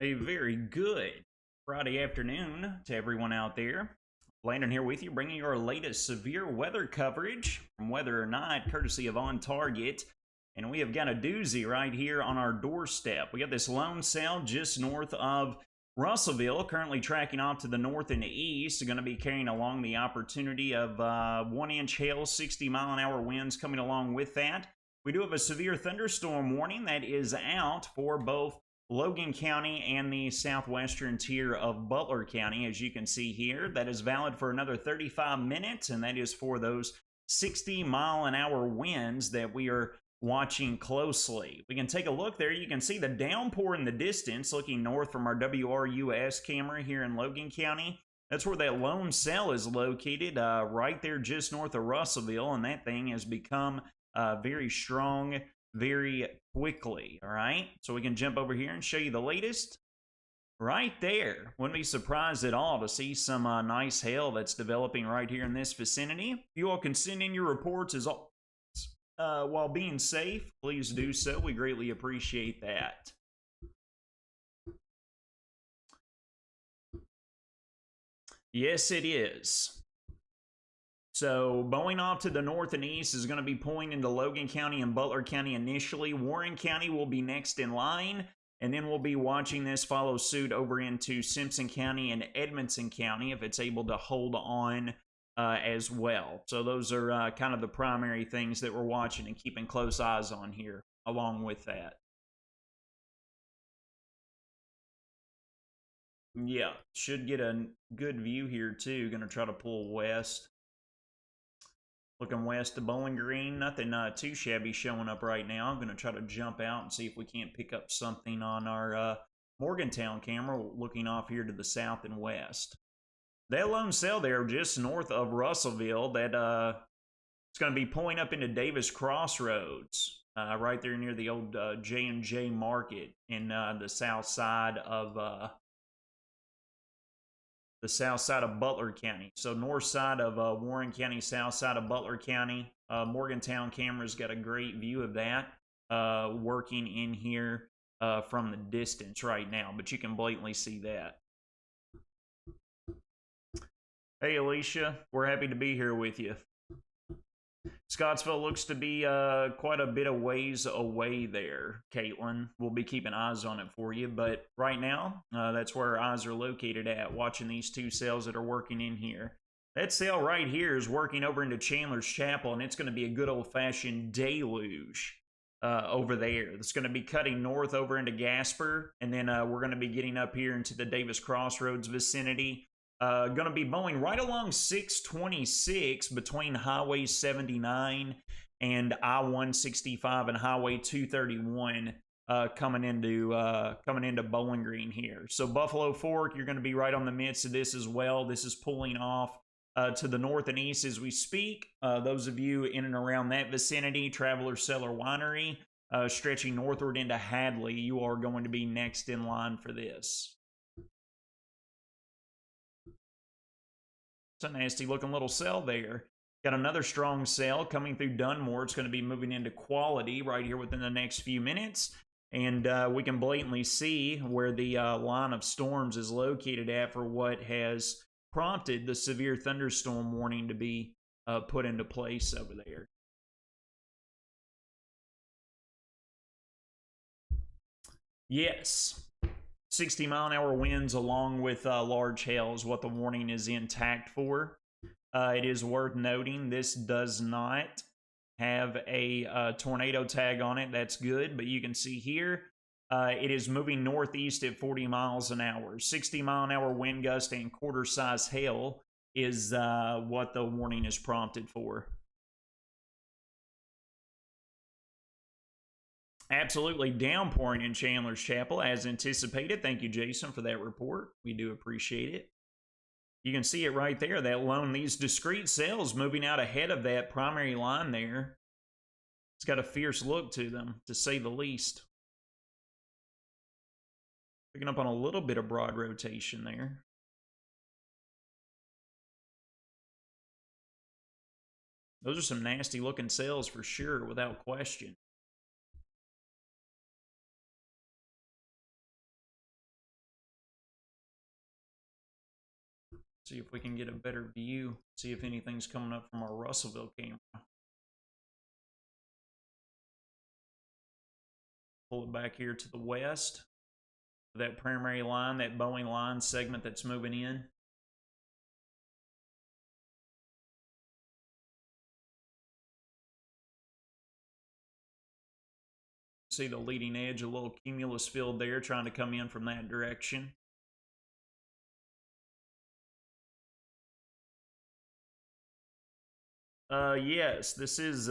A very good Friday afternoon to everyone out there. Landon here with you, bringing your latest severe weather coverage from Weather or Not, courtesy of On Target. And we have got a doozy right here on our doorstep. We got this lone cell just north of Russellville, currently tracking off to the north and the east. Going to be carrying along the opportunity of 1-inch hail, 60-mile-an-hour winds coming along with that. We do have a severe thunderstorm warning that is out for both Logan County and the southwestern tier of Butler County, as you can see here. That is valid for another 35 minutes, and that is for those 60-mile-an-hour winds that we are watching closely. We can take a look there. You can see the downpour in the distance looking north from our WRUS camera here in Logan County. That's where that lone cell is located, right there just north of Russellville, and that thing has become very strong very quickly. All right, so we can jump over here and show you the latest right there. Wouldn't be surprised at all to see some nice hail that's developing right here in this vicinity. If you all can send in your reports as always while being safe, please do so. We greatly appreciate that. Yes, it is. So, going off to the north and east is going to be pulling into Logan County and Butler County initially. Warren County will be next in line, and then we'll be watching this follow suit over into Simpson County and Edmonson County if it's able to hold on as well. So, those are kind of the primary things that we're watching and keeping close eyes on here along with that. Yeah, should get a good view here too. Going to try to pull west. Looking west to Bowling Green, nothing too shabby showing up right now. I'm going to try to jump out and see if we can't pick up something on our Morgantown camera, looking off here to the south and west. That lone cell there just north of Russellville, that it's going to be pulling up into Davis Crossroads, right there near the old J&J Market in the south side of Butler County. So north side of Warren County, south side of Butler County. Morgantown camera's got a great view of that working in here from the distance right now, but you can blatantly see that. Hey Alicia, we're happy to be here with you. Scottsville looks to be quite a bit of ways away there, Caitlin. We'll be keeping eyes on it for you, but right now, that's where our eyes are located at, watching these two cells that are working in here. That cell right here is working over into Chandler's Chapel, and it's going to be a good old-fashioned deluge over there. It's going to be cutting north over into Gasper, and then we're going to be getting up here into the Davis Crossroads vicinity. Going to be mowing right along 626 between Highway 79 and I-165 and Highway 231 coming into Bowling Green here. So Buffalo Fork, you're going to be right on the midst of this as well. This is pulling off to the north and east as we speak. Those of you in and around that vicinity, Traveler Cellar Winery, stretching northward into Hadley, you are going to be next in line for this. It's a nasty looking little cell there. Got another strong cell coming through Dunmore. It's going to be moving into Quality right here within the next few minutes. And we can blatantly see where the line of storms is located at for what has prompted the severe thunderstorm warning to be put into place over there. Yes. 60-mile-an-hour winds along with large hail is what the warning is intact for. It is worth noting this does not have a tornado tag on it. That's good, but you can see here it is moving northeast at 40 miles an hour. 60-mile-an-hour wind gust and quarter-size hail is what the warning is prompted for. Absolutely downpouring in Chandler's Chapel as anticipated. Thank you, Jason, for that report. We do appreciate it. You can see it right there, that lone, these discrete cells moving out ahead of that primary line there. It's got a fierce look to them, to say the least. Picking up on a little bit of broad rotation there. Those are some nasty looking cells for sure, without question. See if we can get a better view. See if anything's coming up from our Russellville camera. Pull it back here to the west. That primary line, that Boeing line segment that's moving in. See the leading edge, a little cumulus field there trying to come in from that direction. Yes, this is,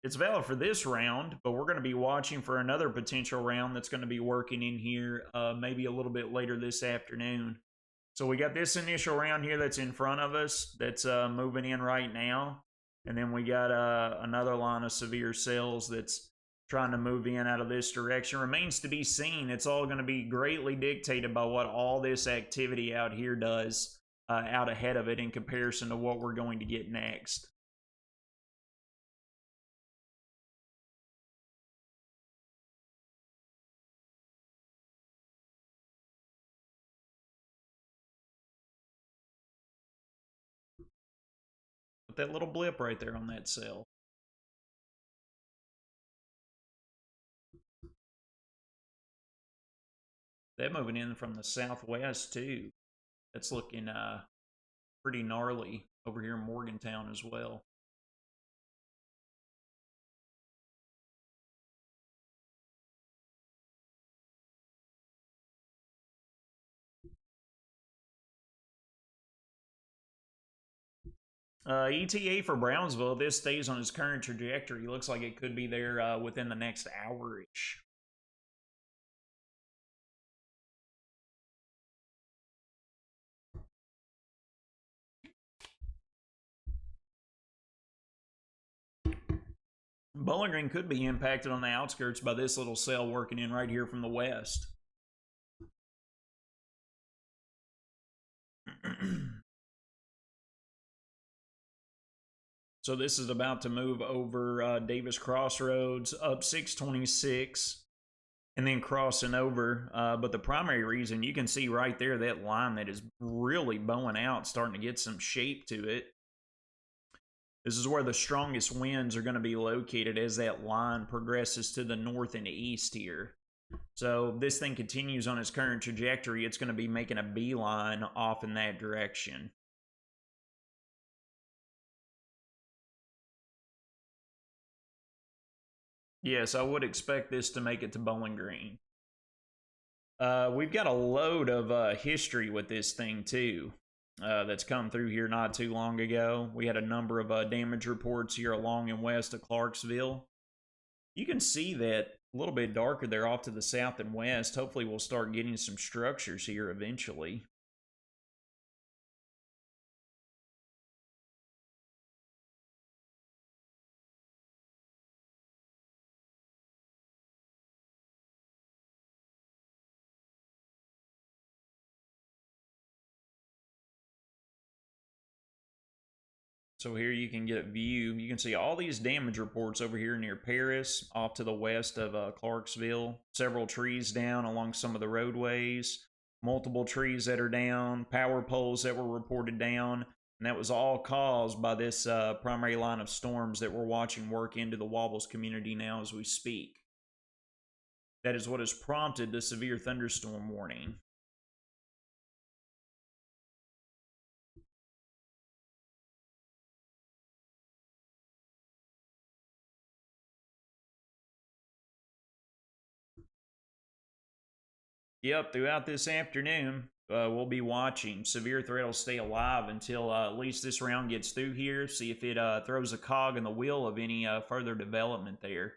it's valid for this round, but we're going to be watching for another potential round that's going to be working in here, maybe a little bit later this afternoon. So we got this initial round here that's in front of us, that's moving in right now. And then we got another line of severe cells that's trying to move in out of this direction. Remains to be seen. It's all going to be greatly dictated by what all this activity out here does out ahead of it in comparison to what we're going to get next. Put that little blip right there on that cell. They're moving in from the southwest too. That's looking pretty gnarly over here in Morgantown as well. ETA for Brownsville, this stays on its current trajectory. Looks like it could be there within the next hour-ish. Bowling Green could be impacted on the outskirts by this little cell working in right here from the west. So this is about to move over Davis Crossroads, up 626, and then crossing over. But the primary reason, you can see right there that line that is really bowing out, starting to get some shape to it. This is where the strongest winds are going to be located as that line progresses to the north and east here. So this thing continues on its current trajectory. It's going to be making a beeline off in that direction. Yes, I would expect this to make it to Bowling Green. We've got a load of history with this thing too. That's come through here not too long ago. We had a number of damage reports here along and west of Clarksville. You can see that a little bit darker there off to the south and west. Hopefully we'll start getting some structures here eventually. So here you can get a view. You can see all these damage reports over here near Paris, off to the west of Clarksville. Several trees down along some of the roadways. Multiple trees that are down. Power poles that were reported down. And that was all caused by this primary line of storms that we're watching work into the WABBLES community now as we speak. That is what has prompted the severe thunderstorm warning. Yep, throughout this afternoon, we'll be watching. Severe threat will stay alive until at least this round gets through here. See if it throws a cog in the wheel of any further development there.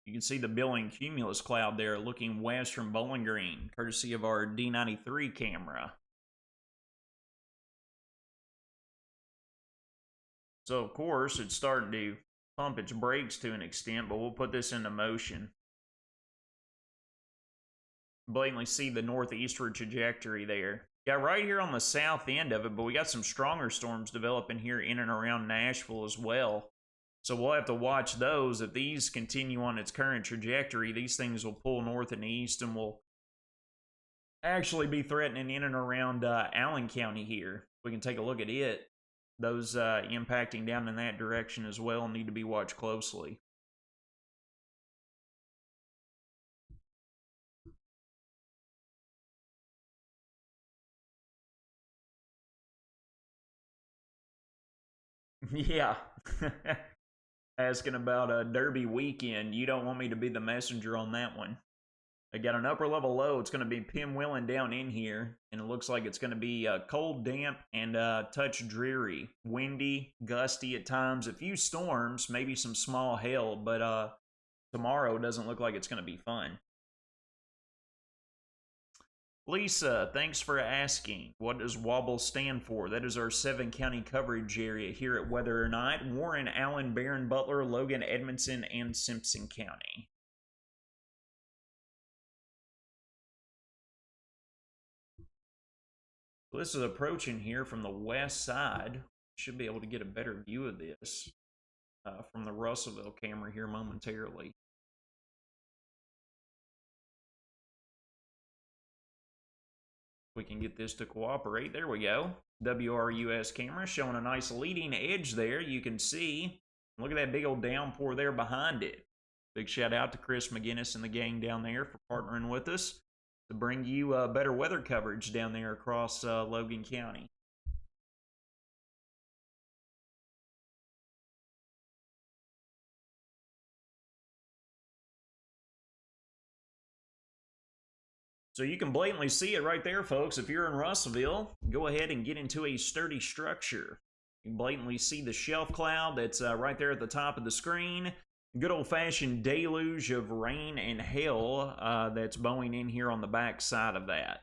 You can see the billowing cumulus cloud there looking west from Bowling Green, courtesy of our D93 camera. So, of course, it's starting to pump its brakes to an extent, but we'll put this into motion. Blatantly see the northeastward trajectory there. Got right here on the south end of it, but we got some stronger storms developing here in and around Nashville as well. So we'll have to watch those. If these continue on its current trajectory, these things will pull north and east and will actually be threatening in and around Allen County here. We can take a look at it. Those impacting down in that direction as well need to be watched closely. Yeah. Asking about a Derby weekend. You don't want me to be the messenger on that one. I got an upper level low. It's going to be pinwheeling down in here, and it looks like it's going to be cold, damp, and touch dreary. Windy, gusty at times. A few storms, maybe some small hail, but tomorrow doesn't look like it's going to be fun. Lisa, thanks for asking. What does WABBLES stand for? That is our 7-county coverage area here at Whether or Not. Warren, Allen, Barron, Butler, Logan, Edmonson, and Simpson County. This is approaching here from the west side. Should be able to get a better view of this from the Russellville camera here momentarily. We can get this to cooperate. There we go. WRUS camera showing a nice leading edge there. You can see. Look at that big old downpour there behind it. Big shout out to Chris McGinnis and the gang down there for partnering with us to bring you better weather coverage down there across Logan County. So you can blatantly see it right there, folks. If you're in Russellville, go ahead and get into a sturdy structure. You can blatantly see the shelf cloud that's right there at the top of the screen. Good old-fashioned deluge of rain and hail that's bowing in here on the back side of that.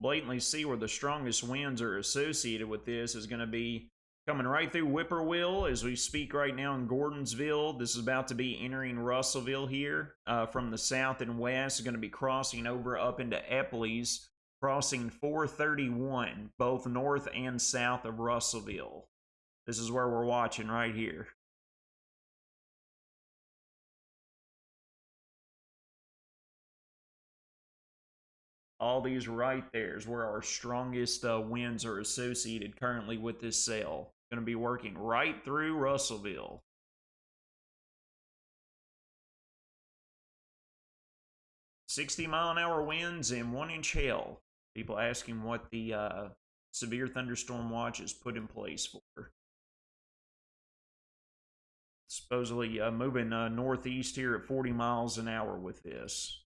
Blatantly see where the strongest winds are associated with this is going to be coming right through Whippoorwill as we speak right now in Gordonsville. This is about to be entering Russellville here from the south and west. It's going to be crossing over up into WABBLES, crossing 431, both north and south of Russellville. This is where we're watching right here. All these right there is where our strongest winds are associated currently with this cell. Going to be working right through Russellville. "60-mile-an-hour winds and 1-inch hail." People asking what the severe thunderstorm watch is put in place for. Supposedly moving northeast here at 40 miles an hour with this.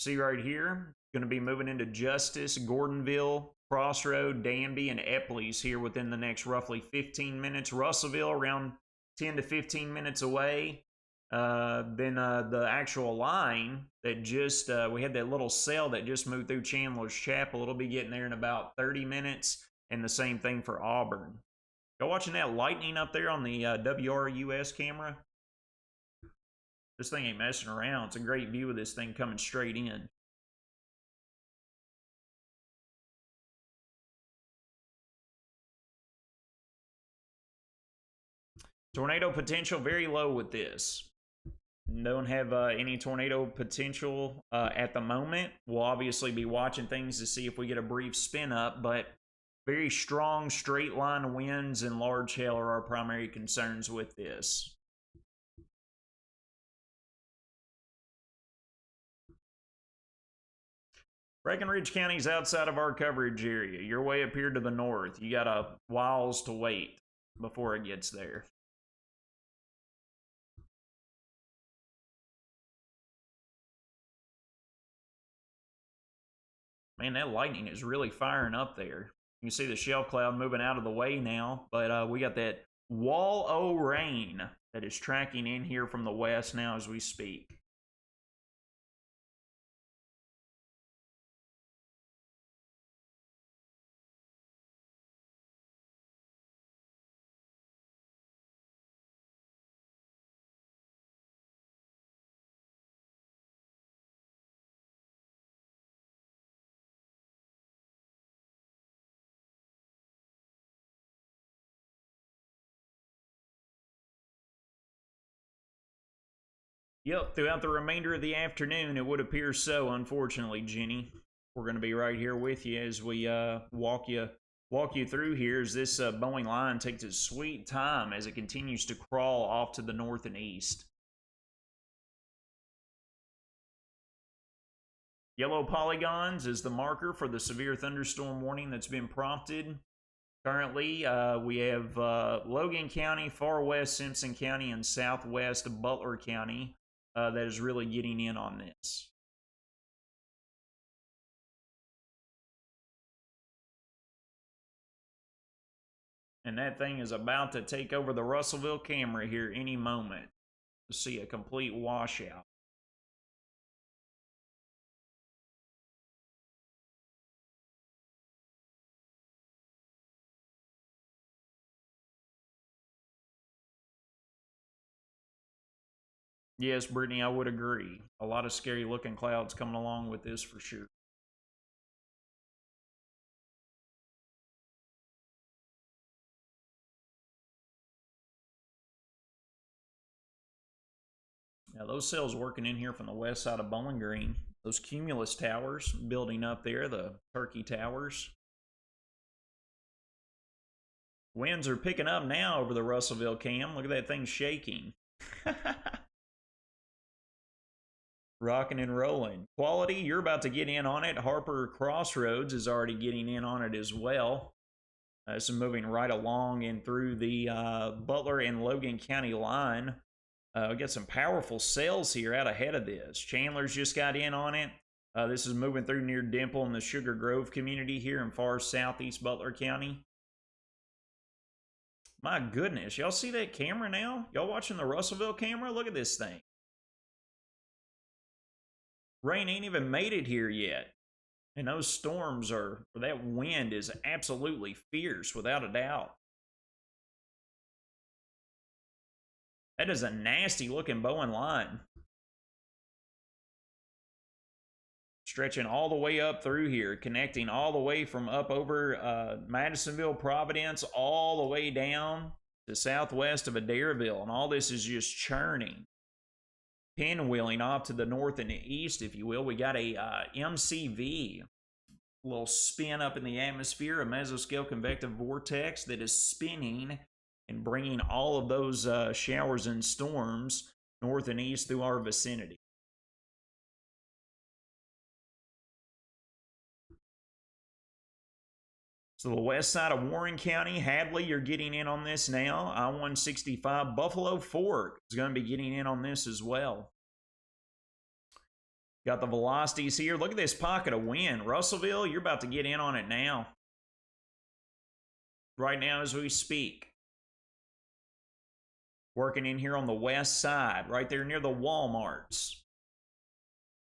See right here, going to be moving into Justice, Gordonville, Crossroad, Danby, and WABBLES here within the next roughly 15 minutes. Russellville around 10 to 15 minutes away. Then the actual line that just, we had that little cell that just moved through Chandler's Chapel. It'll be getting there in about 30 minutes. And the same thing for Auburn. Y'all watching that lightning up there on the WRUS camera? This thing ain't messing around. It's a great view of this thing coming straight in. Tornado potential very low with this. Don't have any tornado potential at the moment. We'll obviously be watching things to see if we get a brief spin up, but very strong straight line winds and large hail are our primary concerns with this. Breckenridge County is outside of our coverage area. You're way up here to the north. You got a whiles to wait before it gets there. Man, that lightning is really firing up there. You can see the shelf cloud moving out of the way now, but we got that wall o' rain that is tracking in here from the west now as we speak. Yep, throughout the remainder of the afternoon, it would appear so, unfortunately, Jenny. We're going to be right here with you as we walk you through here as this Boeing line takes its sweet time as it continues to crawl off to the north and east. Yellow polygons is the marker for the severe thunderstorm warning that's been prompted. Currently, we have Logan County, far west Simpson County, and southwest Butler County that is really getting in on this. And that thing is about to take over the Russellville camera here any moment to see a complete washout. Yes, Brittany, I would agree. A lot of scary looking clouds coming along with this for sure. Now, those cells working in here from the west side of Bowling Green, those cumulus towers building up there, the Turkey Towers. Winds are picking up now over the Russellville cam. Look at that thing shaking. Rocking and rolling. Quality, you're about to get in on it. Harper Crossroads is already getting in on it as well. This is moving right along and through the Butler and Logan County line. We got some powerful cells here out ahead of this. Chandler's just got in on it. This is moving through near Dimple in the Sugar Grove community here in far southeast Butler County. My goodness, y'all see that camera now? Y'all watching the Russellville camera? Look at this thing. Rain ain't even made it here yet. And those storms are, that wind is absolutely fierce, without a doubt. That is a nasty looking Bowen line. Stretching all the way up through here, connecting all the way from up over Madisonville, Providence, all the way down to southwest of Adairville. And all this is just churning. Pinwheeling off to the north and the east, if you will. We got a MCV, a little spin up in the atmosphere, a mesoscale convective vortex that is spinning and bringing all of those showers and storms north and east through our vicinity. So the west side of Warren County, Hadley, you're getting in on this now. I-165, Buffalo Fork is going to be getting in on this as well. Got the velocities here. Look at this pocket of wind. Russellville, you're about to get in on it now. Right now as we speak. Working in here on the west side, right there near the Walmarts.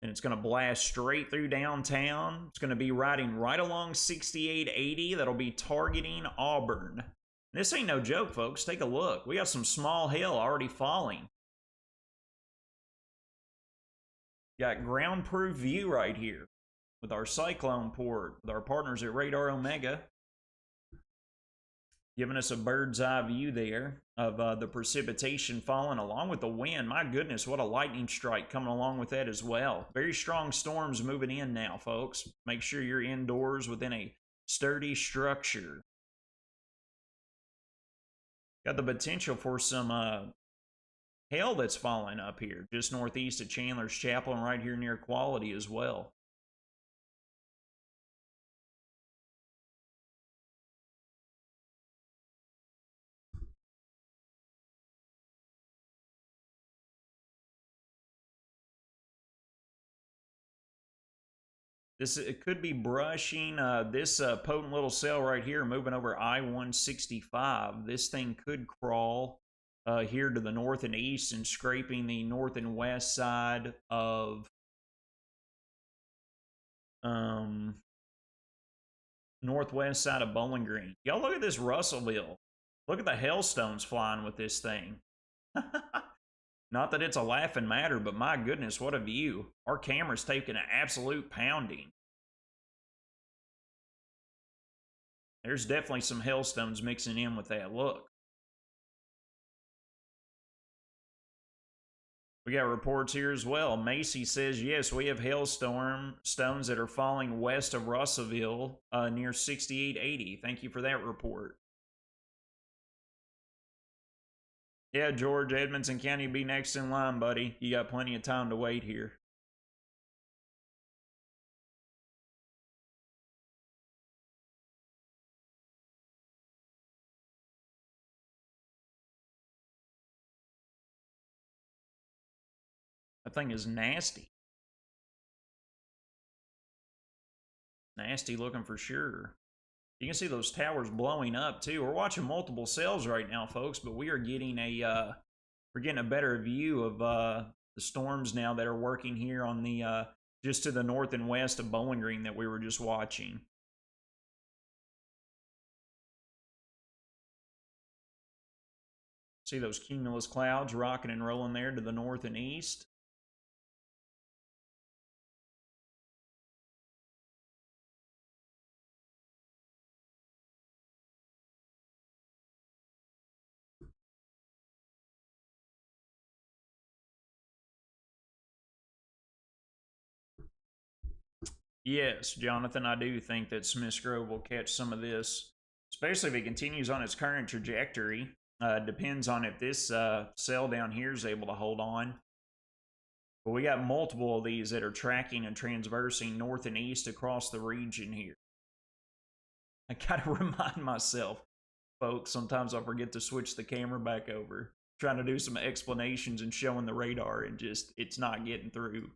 And it's going to blast straight through downtown. It's going to be riding right along 6880. That'll be targeting Auburn. This ain't no joke, folks. Take a look. We got some small hail already falling. Got ground-proof view right here with our cyclone port, with our partners at Radar Omega. Giving us a bird's eye view there of the precipitation falling along with the wind. My goodness, what a lightning strike coming along with that as well. Very strong storms moving in now, folks. Make sure you're indoors within a sturdy structure. Got the potential for some hail that's falling up here, just northeast of Chandler's Chapel and right here near Quality as well. It could be brushing this potent little cell right here, moving over I-165. This thing could crawl here to the north and east and scraping the north and west side of northwest side of Bowling Green. Y'all look at this Russellville. Look at the hailstones flying with this thing. Not that it's a laughing matter, but my goodness, what a view. Our camera's taking an absolute pounding. There's definitely some hailstones mixing in with that. Look. We got reports here as well. Macy says, yes, we have stones that are falling west of Russellville near 6880. Thank you for that report. Yeah, George, Edmonson County be next in line, buddy. You got plenty of time to wait here. That thing is nasty. Nasty looking for sure. You can see those towers blowing up too. We're watching multiple cells right now, folks, but we are getting a better view of the storms now that are working here on the just to the north and west of Bowling Green that we were just watching. See those cumulus clouds rocking and rolling there to the north and east. Yes, Jonathan, I do think that Smiths Grove will catch some of this, especially if it continues on its current trajectory. Depends on if this cell down here is able to hold on. But we got multiple of these that are tracking and transversing north and east across the region here. I gotta remind myself, folks, sometimes I forget to switch the camera back over. Trying to do some explanations and showing the radar and just, it's not getting through.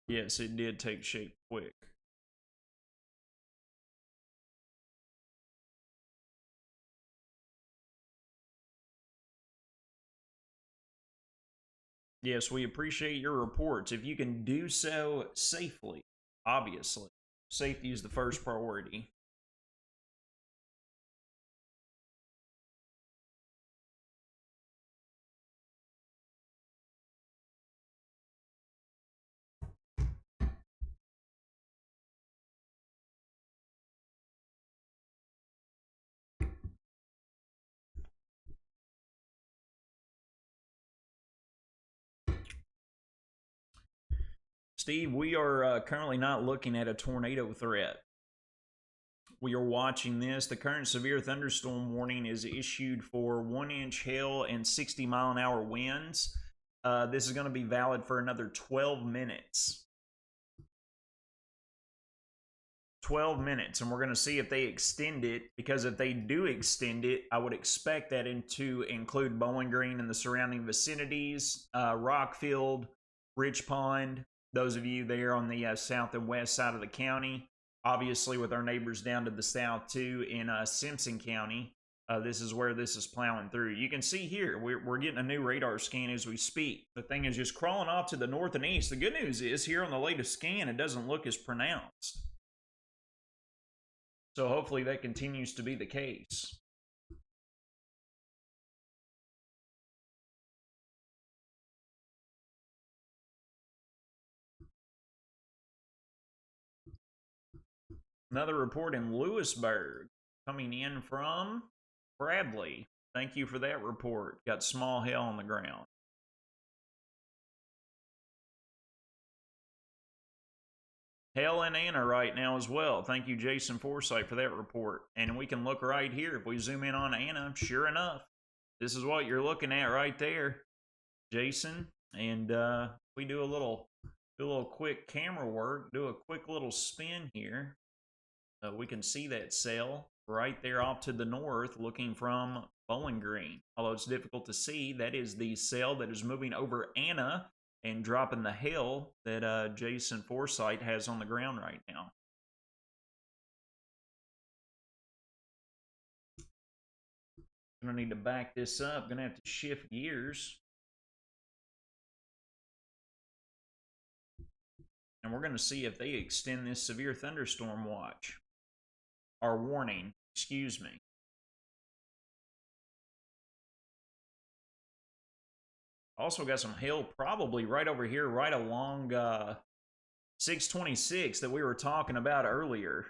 Yes, it did take shape quick. Yes, we appreciate your reports. If you can do so safely, obviously. Safety is the first priority. Steve, we are currently not looking at a tornado threat. We are watching this. The current severe thunderstorm warning is issued for 1-inch hail and 60-mile-an-hour winds. This is going to be valid for another 12 minutes. 12 minutes, and we're going to see if they extend it, because if they do extend it, I would expect that to include Bowling Green and the surrounding vicinities, Rockfield, Rich Pond, those of you there on the south and west side of the county. Obviously, with our neighbors down to the south too in Simpson County, this is where this is plowing through. You can see here, we're getting a new radar scan as we speak. The thing is just crawling off to the north and east. The good news is here on the latest scan, it doesn't look as pronounced. So hopefully that continues to be the case. Another report in Lewisburg coming in from Bradley. Thank you for that report. Got small hail on the ground. Hail in Anna right now as well. Thank you, Jason Forsythe, for that report. And we can look right here. If we zoom in on Anna, sure enough, this is what you're looking at right there, Jason. And we do a little quick camera work, do a quick little spin here. We can see that cell right there off to the north looking from Bowling Green. Although it's difficult to see, that is the cell that is moving over Anna and dropping the hail that Jason Forsythe has on the ground right now. I'm going to need to back this up. Going to have to shift gears. And we're going to see if they extend this severe thunderstorm watch. Or warning, excuse me. Also got some hail probably right over here, right along 626 that we were talking about earlier.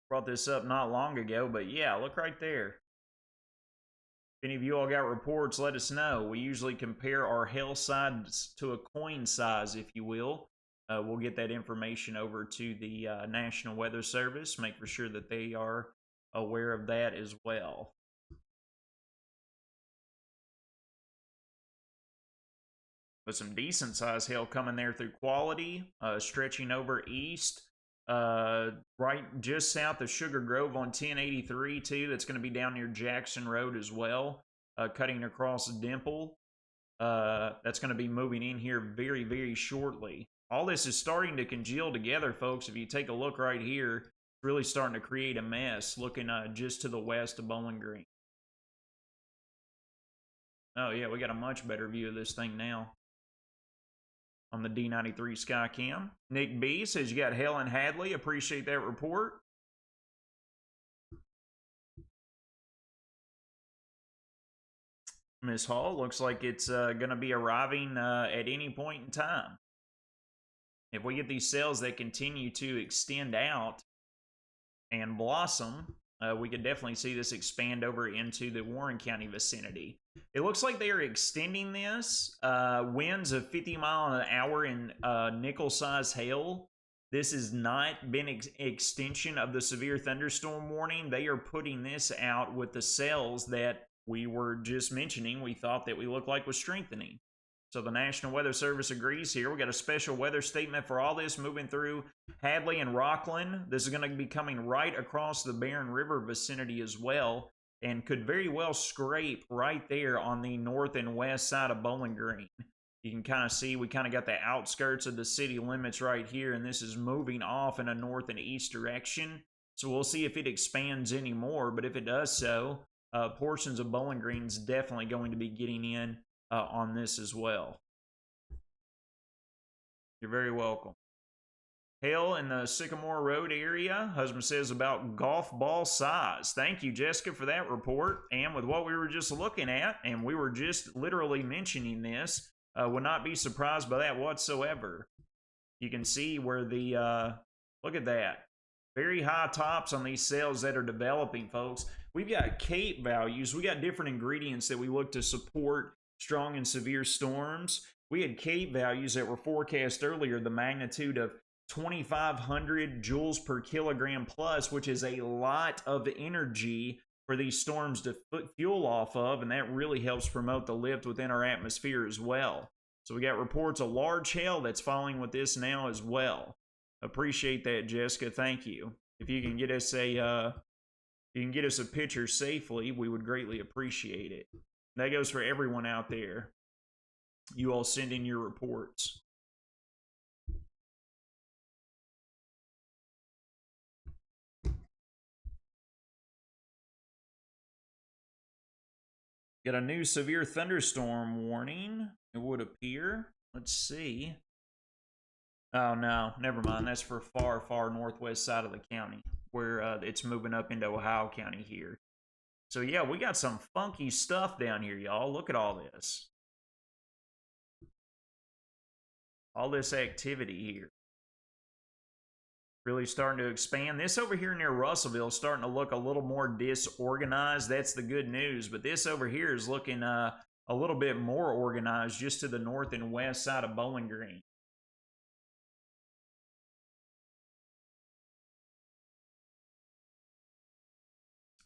Brought this up not long ago, but yeah, look right there. If any of you all got reports, let us know. We usually compare our hail size to a coin size, if you will. We'll get that information over to the National Weather Service, make for sure that they are aware of that as well. With some decent sized hail coming there through Quality, stretching over east, right just south of Sugar Grove on 1083 too. That's going to be down near Jackson Road as well, cutting across Dimple. That's going to be moving in here very, very shortly. All this is starting to congeal together, folks. If you take a look right here, it's really starting to create a mess, looking just to the west of Bowling Green. Oh yeah, we got a much better view of this thing now on the D93 Skycam. Nick B says you got hail in Hadley. Appreciate that report. Miss Hall, looks like it's going to be arriving at any point in time. If we get these cells that continue to extend out and blossom, we could definitely see this expand over into the Warren County vicinity. It looks like they are extending this. Winds of 50 mile an hour in nickel-sized hail. This has not been extension of the severe thunderstorm warning. They are putting this out with the cells that we were just mentioning. We thought that we looked like was strengthening. So the National Weather Service agrees here. We got a special weather statement for all this moving through Hadley and Rockland. This is going to be coming right across the Barron River vicinity as well, and could very well scrape right there on the north and west side of Bowling Green. You can kind of see we kind of got the outskirts of the city limits right here, and this is moving off in a north and east direction. So we'll see if it expands anymore, but if it does so, portions of Bowling Green is definitely going to be getting in on this as well. You're very welcome. Hail in the Sycamore Road area, husband says about golf ball size. Thank you, Jessica, for that report. And with what we were just looking at, and we were just literally mentioning this, would not be surprised by that whatsoever. You can see where the, look at that. Very high tops on these cells that are developing, folks. We've got CAPE values. We got different ingredients that we look to support strong and severe storms. We had CAPE values that were forecast earlier, the magnitude of 2,500 joules per kilogram plus, which is a lot of energy for these storms to fuel off of, and that really helps promote the lift within our atmosphere as well. So we got reports of large hail that's falling with this now as well. Appreciate that, Jessica. Thank you. If you can get us a picture safely, we would greatly appreciate it. That goes for everyone out there. You all send in your reports. Got a new severe thunderstorm warning, it would appear. Let's see. Oh, no, never mind. That's for far, far northwest side of the county, where it's moving up into Ohio County here. So, yeah, we got some funky stuff down here, y'all. Look at all this. All this activity here. Really starting to expand. This over here near Russellville is starting to look a little more disorganized. That's the good news. But this over here is looking a little bit more organized just to the north and west side of Bowling Green.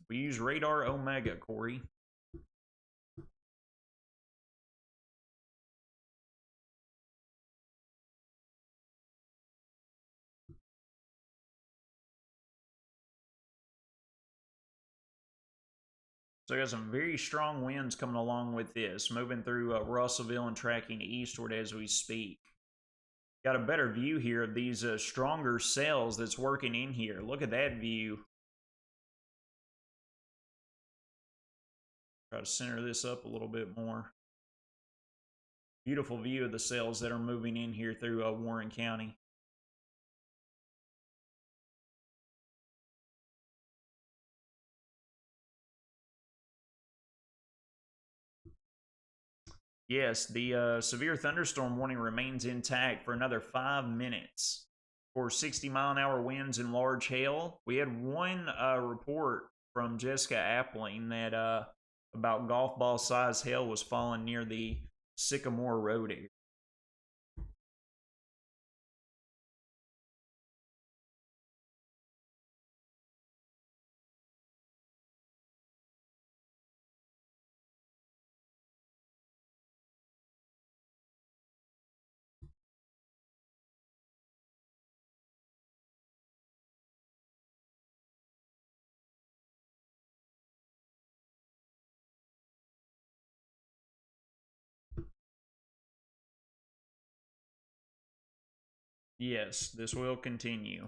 We use Radar Omega, Corey. So I got some very strong winds coming along with this, moving through Russellville and tracking eastward as we speak. Got a better view here of these stronger cells that's working in here. Look at that view. Try to center this up a little bit more. Beautiful view of the cells that are moving in here through Warren County. Yes, the severe thunderstorm warning remains intact for another 5 minutes. For 60-mile-an-hour winds and large hail, we had one report from Jessica Appling that about golf ball size hail was falling near the Sycamore Road area. Yes, this will continue.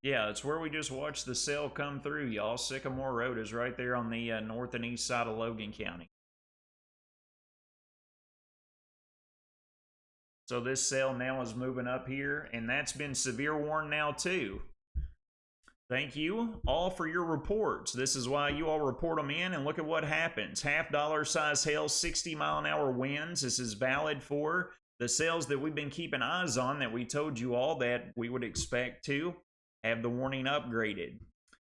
Yeah, it's where we just watched the sail come through, y'all. Sycamore Road is right there on the north and east side of Logan County. So this sail now is moving up here, and that's been severe warned now too. Thank you all for your reports. This is why you all report them in, and look at what happens. $half size hail, 60-mile-an-hour winds. This is valid for the sails that we've been keeping eyes on that we told you all that we would expect to have the warning upgraded.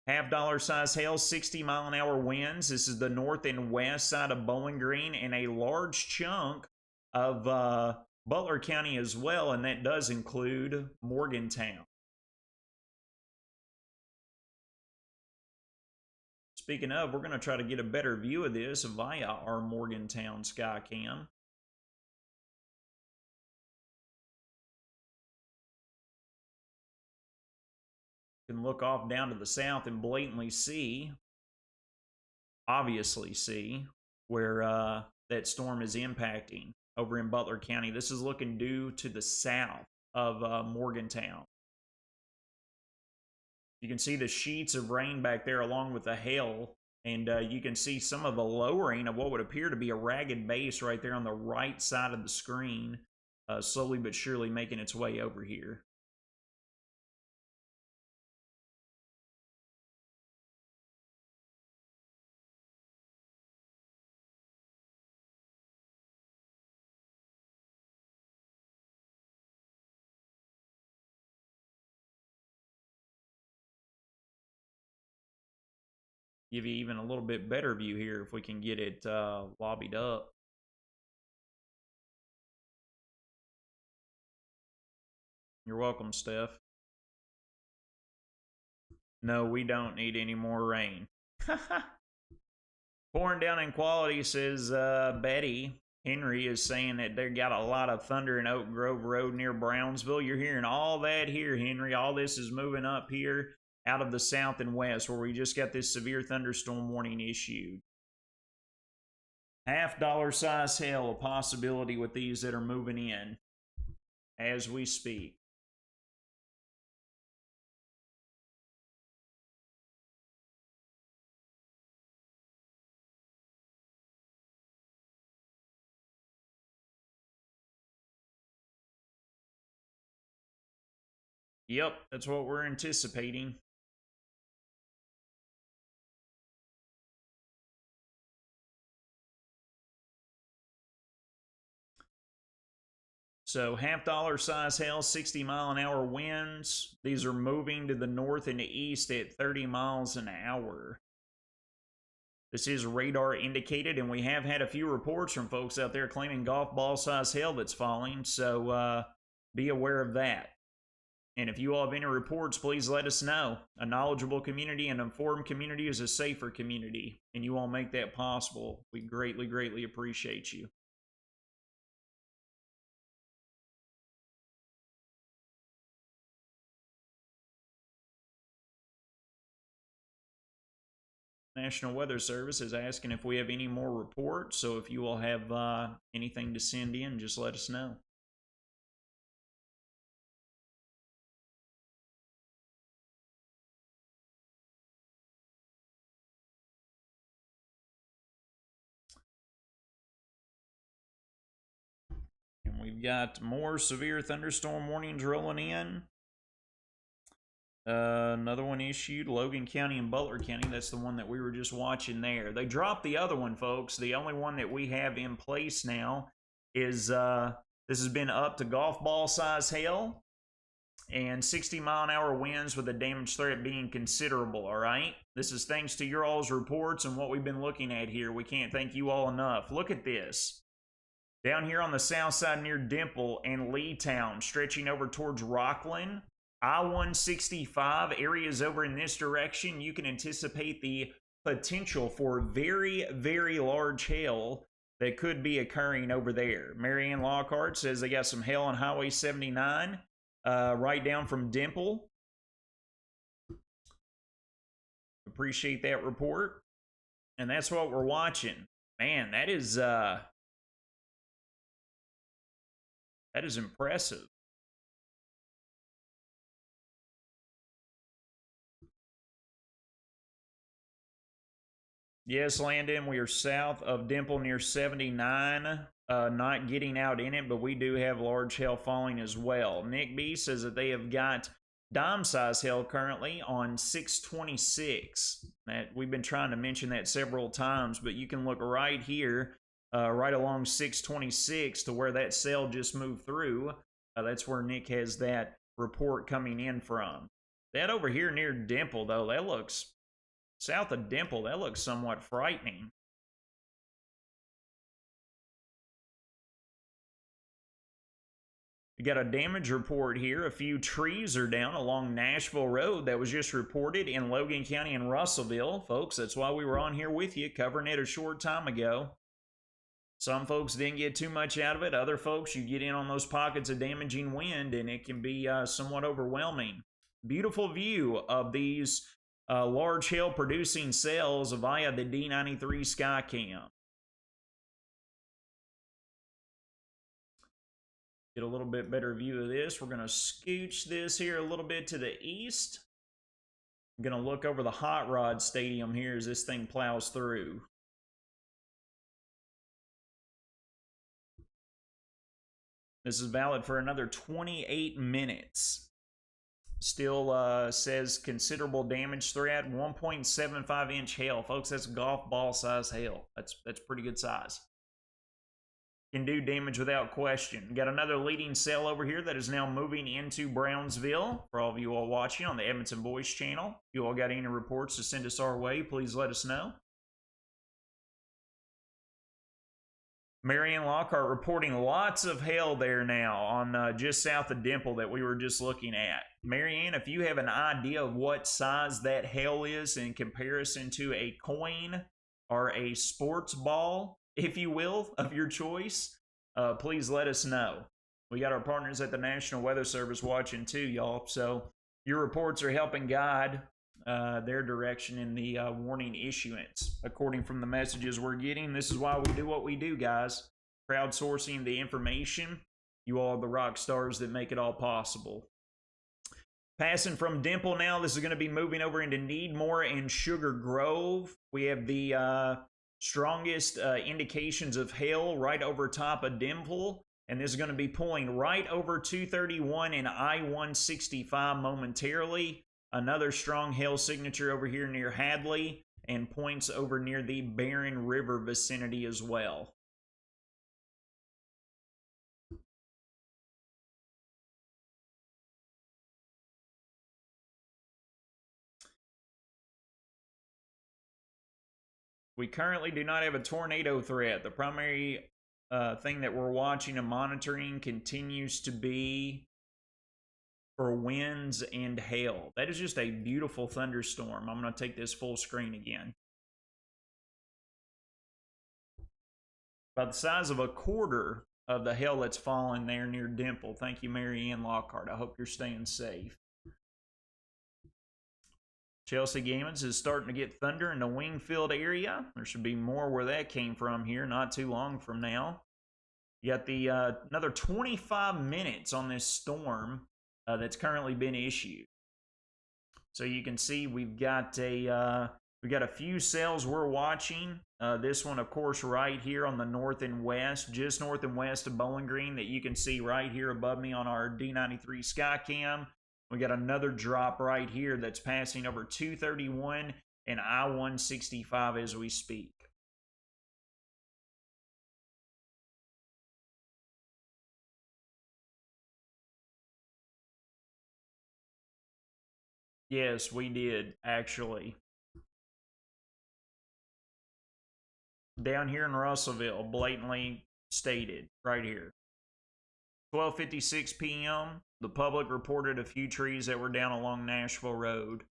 $half size hail, 60-mile-an-hour winds. This is the north and west side of Bowling Green and a large chunk of Butler County as well, and that does include Morgantown. Speaking of, we're going to try to get a better view of this via our Morgantown Skycam. You can look off down to the south and blatantly see, obviously see, where that storm is impacting over in Butler County. This is looking due to the south of Morgantown. You can see the sheets of rain back there along with the hail, and you can see some of the lowering of what would appear to be a ragged base right there on the right side of the screen, slowly but surely making its way over here. Give you even a little bit better view here if we can get it lobbied up. You're welcome, Steph. No, we don't need any more rain. Pouring down in quality, says Betty. Henry is saying that they got a lot of thunder in Oak Grove Road near Brownsville. You're hearing all that here, Henry. All this is moving up here out of the south and west where we just got this severe thunderstorm warning issued. $half size hail, a possibility with these that are moving in as we speak. Yep, that's what we're anticipating. So $half size hail, 60-mile-an-hour winds. These are moving to the north and the east at 30 miles an hour. This is radar indicated, and we have had a few reports from folks out there claiming golf ball size hail that's falling, so be aware of that. And if you all have any reports, please let us know. A knowledgeable community and informed community is a safer community, and you all make that possible. We greatly, greatly appreciate you. National Weather Service is asking if we have any more reports, so if you all have anything to send in, just let us know. And we've got more severe thunderstorm warnings rolling in. Another one issued, Logan County and Butler County. That's the one that we were just watching there. They dropped the other one, folks. The only one that we have in place now is this has been up to golf ball size hail and 60-mile-an-hour winds with the damage threat being considerable, all right? This is thanks to your all's reports and what we've been looking at here. We can't thank you all enough. Look at this. Down here on the south side near Dimple and Leetown, stretching over towards Rockland, I-165 areas over in this direction, you can anticipate the potential for very, very large hail that could be occurring over there. Marianne Lockhart says they got some hail on Highway 79, right down from Dimple. Appreciate that report. And that's what we're watching. Man, that is impressive. Yes, Landon, we are south of Dimple near 79. Not getting out in it, but we do have large hail falling as well. Nick B says that they have got dime-size hail currently on 626. We've been trying to mention that several times, but you can look right here, right along 626 to where that cell just moved through. That's where Nick has that report coming in from. That over here near Dimple, though, that looks... South of Dimple, that looks somewhat frightening. You got a damage report here. A few trees are down along Nashville Road that was just reported in Logan County and Russellville. Folks, that's why we were on here with you, covering it a short time ago. Some folks didn't get too much out of it. Other folks, you get in on those pockets of damaging wind, and it can be somewhat overwhelming. Beautiful view of these large hail producing cells via the D93 Skycam. Get a little bit better view of this. We're going to scooch this here a little bit to the east. I'm going to look over the Hot Rod Stadium here as this thing plows through. This is valid for another 28 minutes. Still says considerable damage threat, 1.75 inch hail. Folks, that's golf ball size hail. That's pretty good size. Can do damage without question. Got another leading cell over here that is now moving into Brownsville. For all of you all watching on the Edmonton Boys channel, if you all got any reports to send us our way, please let us know. Marianne Lockhart reporting lots of hail there now on just south of Dimple that we were just looking at. Marianne, if you have an idea of what size that hail is in comparison to a coin or a sports ball, if you will, of your choice, please let us know. We got our partners at the National Weather Service watching too, y'all. So your reports are helping guide their direction in the warning issuance. According from the messages we're getting, this is why we do what we do, guys. Crowdsourcing the information. You all are the rock stars that make it all possible. Passing from Dimple now, this is going to be moving over into Needmore and Sugar Grove. We have the strongest indications of hail right over top of Dimple. And this is going to be pulling right over 231 and I-165 momentarily. Another strong hail signature over here near Hadley and points over near the Barron River vicinity as well. We currently do not have a tornado threat. The primary thing that we're watching and monitoring continues to be for winds and hail. That is just a beautiful thunderstorm. I'm going to take this full screen again. About the size of a quarter of the hail that's falling there near Dimple. Thank you, Marianne Lockhart. I hope you're staying safe. Chelsea Gammons is starting to get thunder in the Wingfield area. There should be more where that came from here not too long from now. You got the another 25 minutes on this storm that's currently been issued. So you can see we've got a few cells we're watching. This one, of course, right here on the north and west, just north and west of Bowling Green, that you can see right here above me on our D93 Skycam. We got another drop right here that's passing over 231 and I-165 as we speak. Yes, we did, actually. Down here in Russellville, blatantly stated right here. 12:56 p.m., the public reported a few trees that were down along Nashville Road.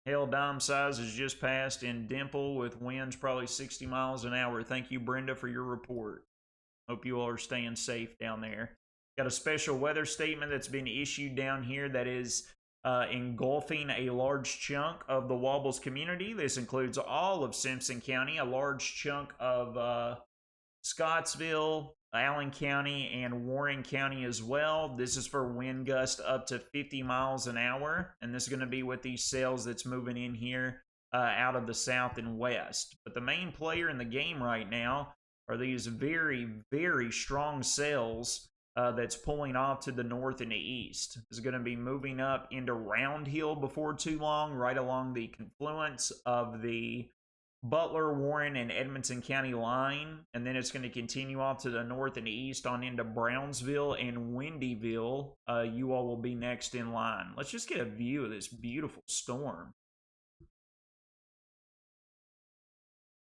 Hail dime size is just passed in Dimple with winds probably 60 miles an hour. Thank you, Brenda, for your report. Hope you all are staying safe down there. Got a special weather statement that's been issued down here that is engulfing a large chunk of the Wabbles community. This includes all of Simpson County, a large chunk of Scottsville, Allen County, and Warren County as well. This is for wind gust up to 50 miles an hour, and this is going to be with these cells that's moving in here out of the south and west. But the main player in the game right now are these very, very strong cells that's pulling off to the north and the east. It's going to be moving up into Round Hill before too long, right along the confluence of the Butler, Warren, and Edmonson County line, and then it's going to continue off to the north and east on into Brownsville and Windyville. You all will be next in line. Let's just get a view of this beautiful storm.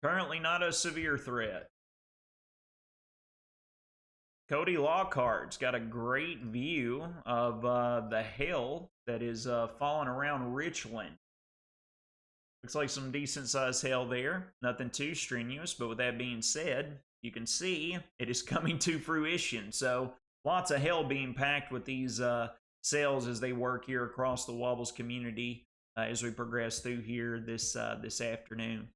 Currently not a severe threat. Cody Lockhart's got a great view of the hail that is falling around Richland. Looks like some decent sized hail there. Nothing too strenuous, but with that being said, you can see it is coming to fruition. So lots of hail being packed with these cells as they work here across the Wabbles community as we progress through here this afternoon.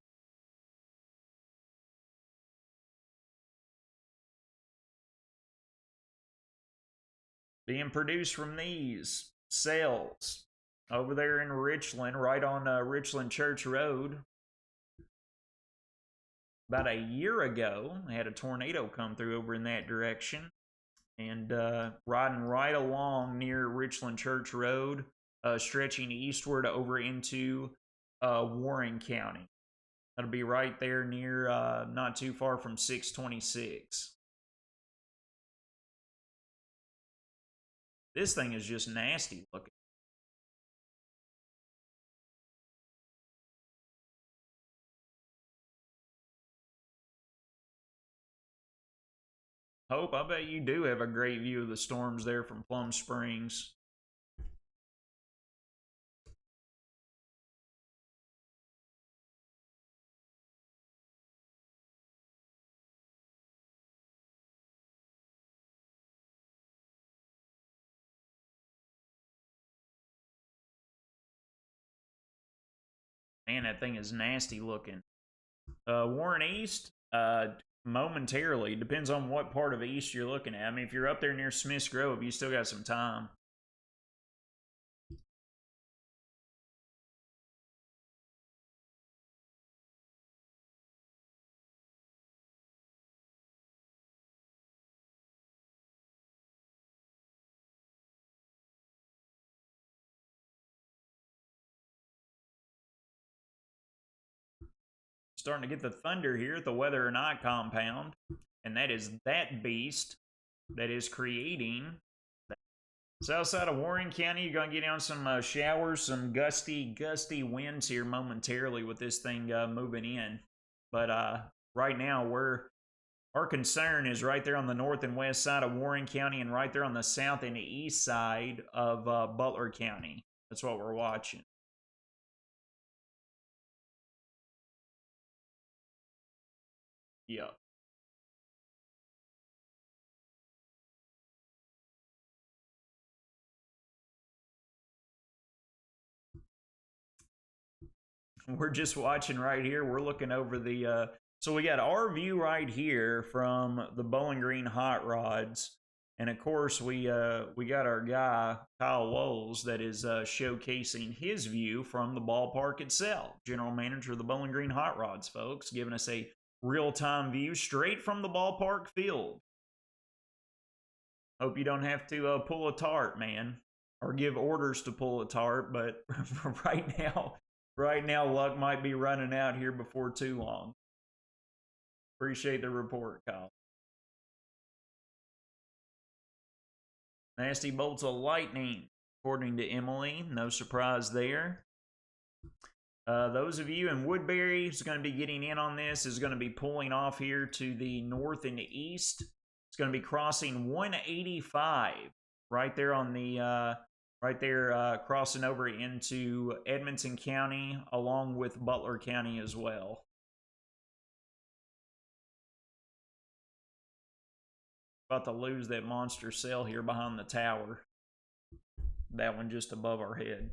Being produced from these cells over there in Richland, right on Richland Church Road. About a year ago, I had a tornado come through over in that direction, and riding right along near Richland Church Road, stretching eastward over into Warren County. That'll be right there near, not too far from 626. This thing is just nasty looking. Hope, I bet you do have a great view of the storms there from Plum Springs. Man, that thing is nasty looking. Warren East, momentarily. Depends on what part of East you're looking at. I mean, if you're up there near Smiths Grove, you still got some time. Starting to get the thunder here at the Weather or Not compound, and that is that beast that is creating. South side of Warren County, you're going to get down some showers, some gusty winds here momentarily with this thing moving in. But right now, our concern is right there on the north and west side of Warren County and right there on the south and the east side of Butler County. That's what we're watching. Yeah. We're just watching right here. We're looking over the so we got our view right here from the Bowling Green Hot Rods, and of course we got our guy Kyle Lowles that is showcasing his view from the ballpark itself. General manager of the Bowling Green Hot Rods, folks, giving us a real-time view straight from the ballpark field. Hope you don't have to pull a tarp, man, or give orders to pull a tarp. But right now, luck might be running out here before too long. Appreciate the report, Kyle. Nasty bolts of lightning, according to Emily. No surprise there. Those of you in Woodbury is going to be getting in on this, is going to be pulling off here to the north and the east. It's going to be crossing 185 right there on the crossing over into Edmonson County along with Butler County as well. About to lose that monster cell here behind the tower. That one just above our head.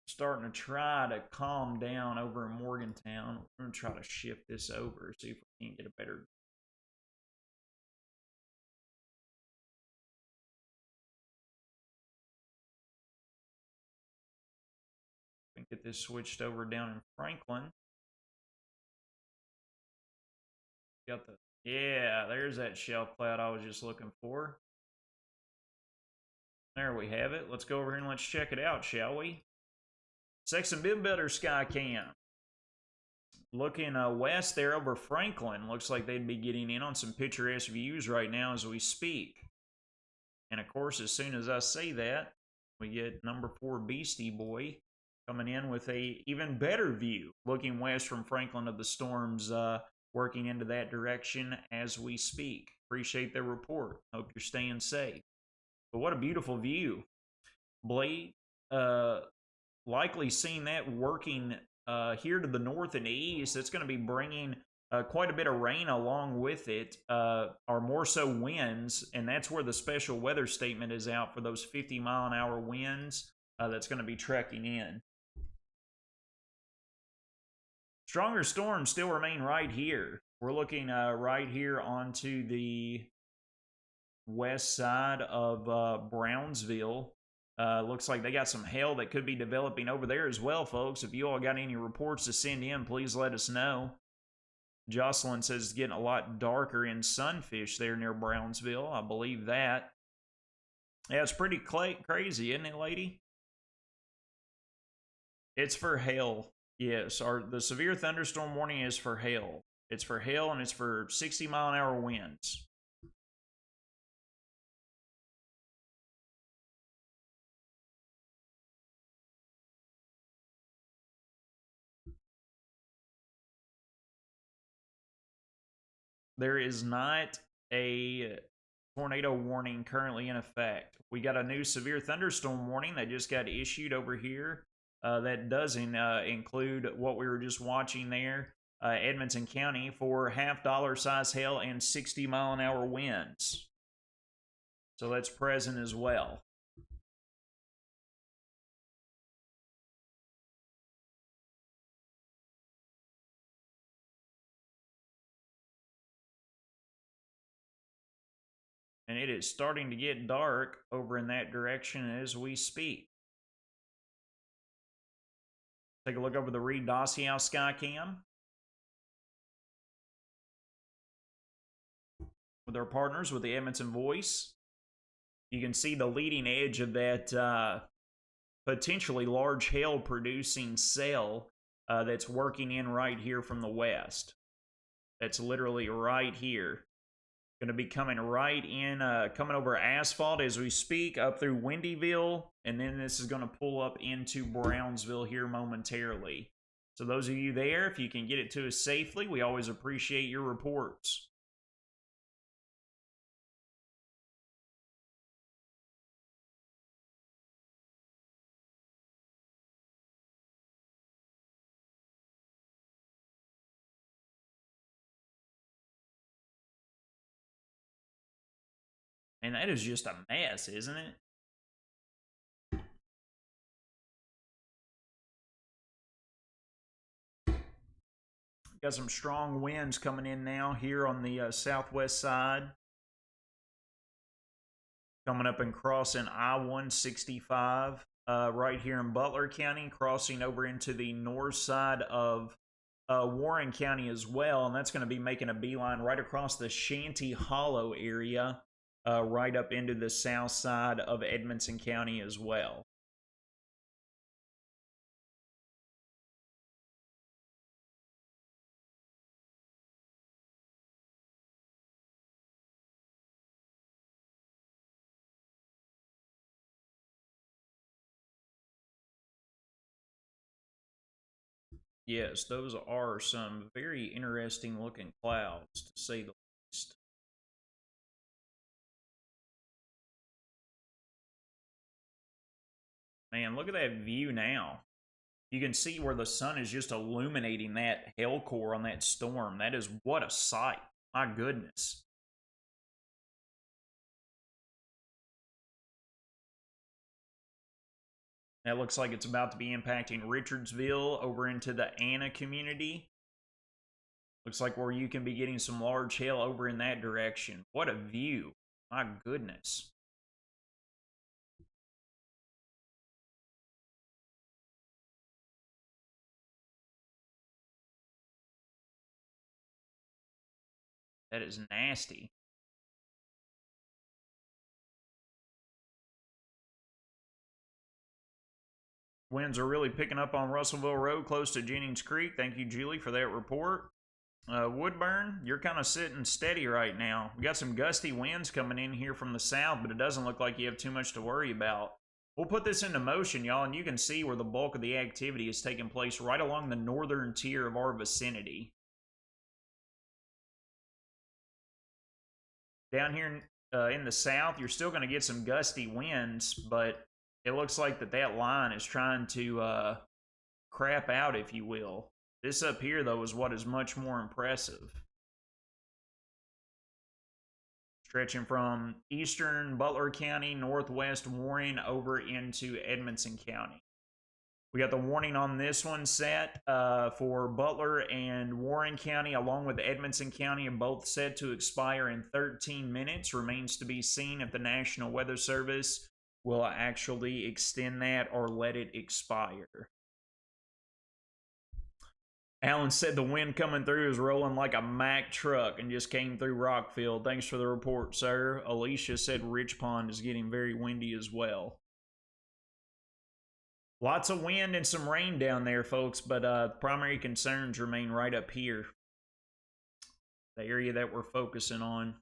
Starting to try to calm down over in Morgantown. We're going to try to shift this over, see if we can get a better. We can get this switched over down in Franklin. Got the, yeah, there's that shelf cloud I was just looking for. There we have it. Let's go over here and let's check it out, shall we? Sexton Bib Builder Sky Cam. Looking west there over Franklin. Looks like they'd be getting in on some picturesque views right now as we speak. And of course, as soon as I say that, we get number 4 Beastie Boy coming in with a even better view, looking west from Franklin of the storms working into that direction as we speak. Appreciate the report. Hope you're staying safe. But what a beautiful view. Blade, likely seeing that working here to the north and the east. It's going to be bringing quite a bit of rain along with it, or more so winds, and that's where the special weather statement is out for those 50-mile-an-hour winds that's going to be trekking in. Stronger storms still remain right here. We're looking right here onto the west side of Brownsville. Looks like they got some hail that could be developing over there as well, folks. If you all got any reports to send in, please let us know. Jocelyn says it's getting a lot darker in Sunfish there near Brownsville. I believe that. Yeah, it's pretty crazy, isn't it, lady? It's for hail. Yes, the severe thunderstorm warning is for hail. It's for hail and it's for 60-mile-an-hour winds. There is not a tornado warning currently in effect. We got a new severe thunderstorm warning that just got issued over here. That doesn't include what we were just watching there, Edmonson County, for $half size hail and 60-mile-an-hour winds. So that's present as well. And it is starting to get dark over in that direction as we speak. Take a look over the Reed Dossier Sky Cam with our partners with the Edmonton Voice. You can see the leading edge of that potentially large hail producing cell that's working in right here from the west. That's literally right here. Going to be coming right in, coming over asphalt as we speak, up through Windyville, and then this is going to pull up into Brownsville here momentarily. So those of you there, if you can get it to us safely, we always appreciate your reports. And that is just a mess, isn't it? Got some strong winds coming in now here on the southwest side. Coming up and crossing I-165 right here in Butler County, crossing over into the north side of Warren County as well, and that's going to be making a beeline right across the Shanty Hollow area, right up into the south side of Edmonson County as well. Yes, those are some very interesting looking clouds, to say the least. Man, look at that view now. You can see where the sun is just illuminating that hell core on that storm. That is what a sight. My goodness. That looks like it's about to be impacting Richardsville over into the Anna community. Looks like where you can be getting some large hail over in that direction. What a view. My goodness. That is nasty. Winds are really picking up on Russellville Road close to Jennings Creek. Thank you, Julie, for that report. Woodburn, you're kind of sitting steady right now. We got some gusty winds coming in here from the south, but it doesn't look like you have too much to worry about. We'll put this into motion, y'all, and you can see where the bulk of the activity is taking place right along the northern tier of our vicinity. Down here in the south, you're still going to get some gusty winds, but it looks like that line is trying to crap out, if you will. This up here, though, is what is much more impressive. Stretching from eastern Butler County, northwest Warren, over into Edmonson County. We got the warning on this one set for Butler and Warren County, along with Edmonson County, are both set to expire in 13 minutes. Remains to be seen if the National Weather Service will actually extend that or let it expire. Alan said the wind coming through is rolling like a Mack truck and just came through Rockfield. Thanks for the report, sir. Alicia said Rich Pond is getting very windy as well. Lots of wind and some rain down there, folks, but primary concerns remain right up here. The area that we're focusing on.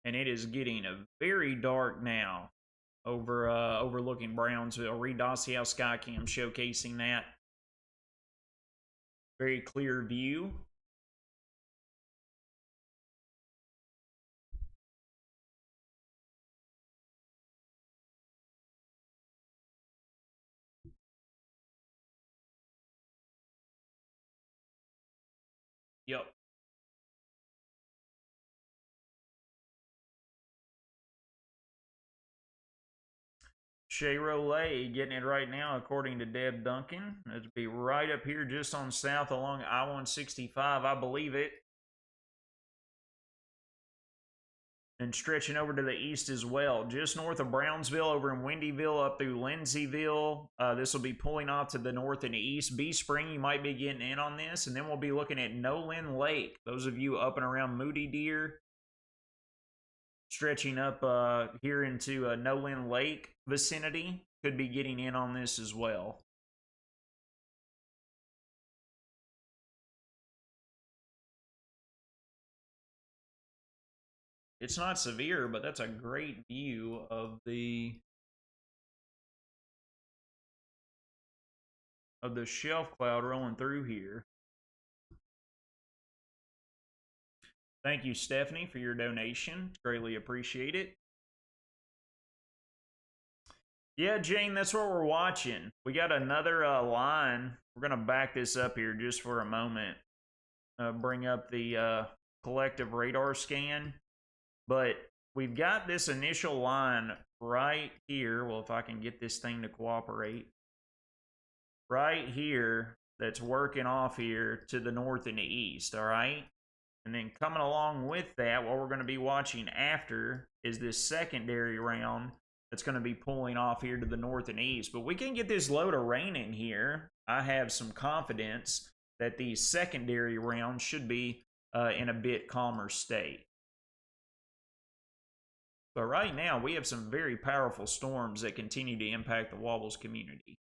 And it is getting very dark now over overlooking Brownsville. Reed Dossier Skycam showcasing that. Very clear view. Yep. Shea Rolay getting it right now, according to Deb Duncan. It'd be right up here just on south along I-165, I believe it. And stretching over to the east as well, just north of Brownsville, over in Windyville, up through Lindsayville. This will be pulling off to the north and east. Bee Spring, you might be getting in on this. And then we'll be looking at Nolin Lake. Those of you up and around Moody Deer, stretching up here into Nolin Lake vicinity, could be getting in on this as well. It's not severe, but that's a great view of the shelf cloud rolling through here. Thank you, Stephanie, for your donation. Greatly appreciate it. Yeah, Jane, that's what we're watching. We got another line. We're going to back this up here just for a moment. Bring up the collective radar scan. But we've got this initial line right here. Well, if I can get this thing to cooperate. Right here, that's working off here to the north and the east, all right? And then coming along with that, what we're going to be watching after is this secondary round that's going to be pulling off here to the north and east. But we can get this load of rain in here. I have some confidence that these secondary rounds should be in a bit calmer state. But right now, we have some very powerful storms that continue to impact the Wobbles community.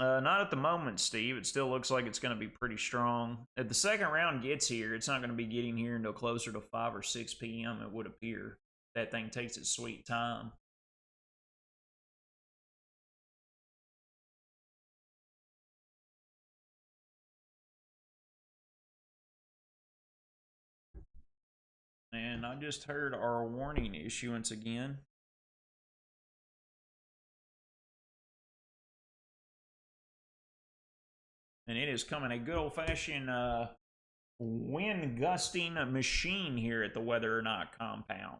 Not at the moment, Steve. It still looks like it's going to be pretty strong. If the second round gets here, it's not going to be getting here until closer to 5 or 6 p.m., it would appear. That thing takes its sweet time. And I just heard our warning issuance again. And it is coming a good old-fashioned wind gusting machine here at the Weather or Not compound.